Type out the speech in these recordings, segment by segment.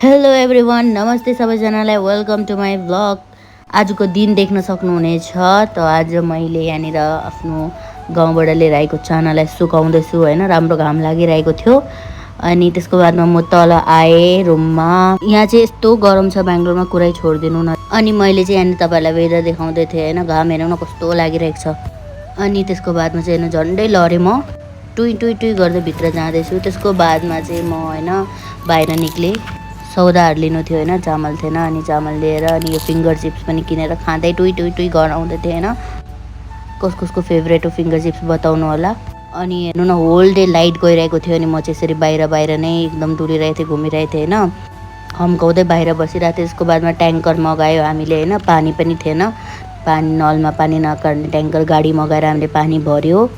Hello everyone, नमस्ते सबैजनालाई। Welcome to my blog. आजको दिन देख्न सक्नुहुनेछ। त आज मैले यहाँनिर आफ्नो गाउँबाट लिएर आएको चानालाई सुकाउँदैछु हैन। राम्रो घाम लागिरहेको थियो अनि त्यसको बादमा म तल आएँ रुममा। यहाँ चाहिँ यस्तो गरम छ बेंगलोरमा, कुरै छोडिदिनु न। अनि मैले चाहिँ यहाँ तपाईहरुलाई वेदर देखाउँदै थिएँ हैन। घाम हेर्नु न कस्तो लागिरहेको छ। अनि त्यसको बादमा चाहिँ हैन झन्डै लरे म टुई टुई टुई गर्दै भित्र जाँदैछु। त्यसको बादमा चाहिँ म हैन बाहिर निक्ले। सौदाहरू लिनु थियो हैन, चामल थिएन अनि चामल लिएर अनि यो फिङ्गर चिप्स पनि किनेर खाँदै टुई टुई टुई गराउँदै थिएँ हैन। कसको फेभरेट हो फिङ्गर चिप्स बताउनु होला। अनि हेर्नु न होल डे लाइट गइरहेको थियो अनि म चाहिँ यसरी बाहिर नै एकदम डुलिरहेको थिएँ, घुमिरहेको थिएँ हैन। हम्काउँदै बाहिर बसिरहेको थिएँ। त्यसको बादमा ट्याङ्कर मगायो हामीले हैन। पानी पनि थिएन, पानी नलमा पानी नकार्ने ट्याङ्कर गाडी मगाएर हामीले पानी भर्यो।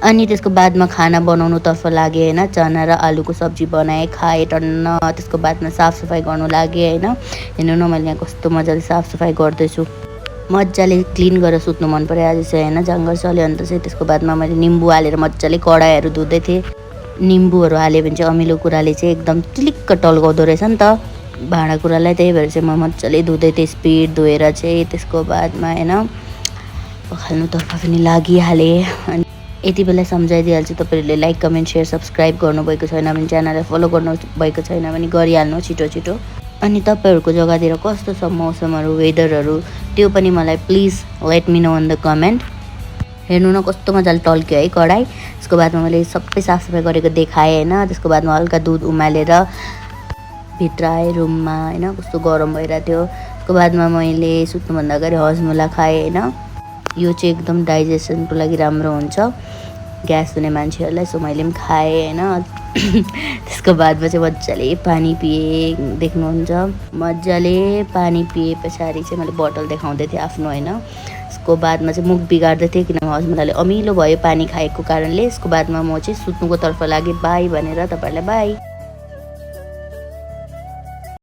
अनि त्यसको बादमा खाना बनाउनुतर्फ लागेँ हैन। चना र आलुको सब्जी बनाएँ, खाएँ टन्न। त्यसको बादमा साफसफाइ गर्नु लागेँ हैन। हेर्नु न मैले यहाँ कस्तो मजाले साफसफाइ गर्दैछु। मजाले क्लिन गरेर सुत्नु मन पर्यो आज चाहिँ हैन। जङ्गल चल्यो अन्त चाहिँ त्यसको बादमा मैले निम्बु हालेर मजाले कडाईहरू धुँदै थिएँ। निम्बुहरू हाल्यो भने चाहिँ अमिलो कुराले चाहिँ एकदम टिलिक्क टल्काउँदो रहेछ नि त भाँडाकुँडालाई। त्यही भएर चाहिँ म मजाले धुँदै थिएँ स्पिड धोएर चाहिँ। त्यसको बादमा हैन पखाल्नुतर्फ पनि लागिहालेँ। अनि यति बेला सम्झाइदिइहाल्छु, तपाईहरुले लाइक कमेन्ट शेयर सब्सक्राइब गर्नुभएको छैन भने च्यानललाई फलो गर्नुभएको छैन भने गरिहाल्नु छिटो छिटो। अनि तपाईहरुको जग्गातिर कस्तो छ मौसमहरू, वेदरहरू, त्यो पनि मलाई please let me know in the comment. हेर्नु न कस्तो मजाले टल्क्यो है कडाई। त्यसको बादमा मैले सबै साफसफाइ गरेको देखाएँ हैन। त्यसको बादमा हल्का दुध उमालेर भित्र आएँ रुममा हैन। कस्तो गरम भइरहेको थियो। त्यसको बादमा मैले सुत्नुभन्दा अगाडि हजमोला खाएँ हैन। यो चाहिँ एकदम डाइजेसनको लागि राम्रो हुन्छ ग्यास हुने मान्छेहरूलाई, सो मैले पनि खाएँ हैन। त्यसको बादमा चाहिँ मजाले पानी पिएँ, देख्नुहुन्छ मजाले पानी पिए पछाडि चाहिँ मैले बोतल देखाउँदै थिएँ आफ्नो हैन। त्यसको बादमा चाहिँ मुख बिगार्दै थिएँ किनभने हजमोलाले अमिलो भयो पानी खाएको कारणले। यसको बादमा म चाहिँ सुत्नुको तर्फ लागेँ। बाई भनेर तपाईहरुलाई बाई।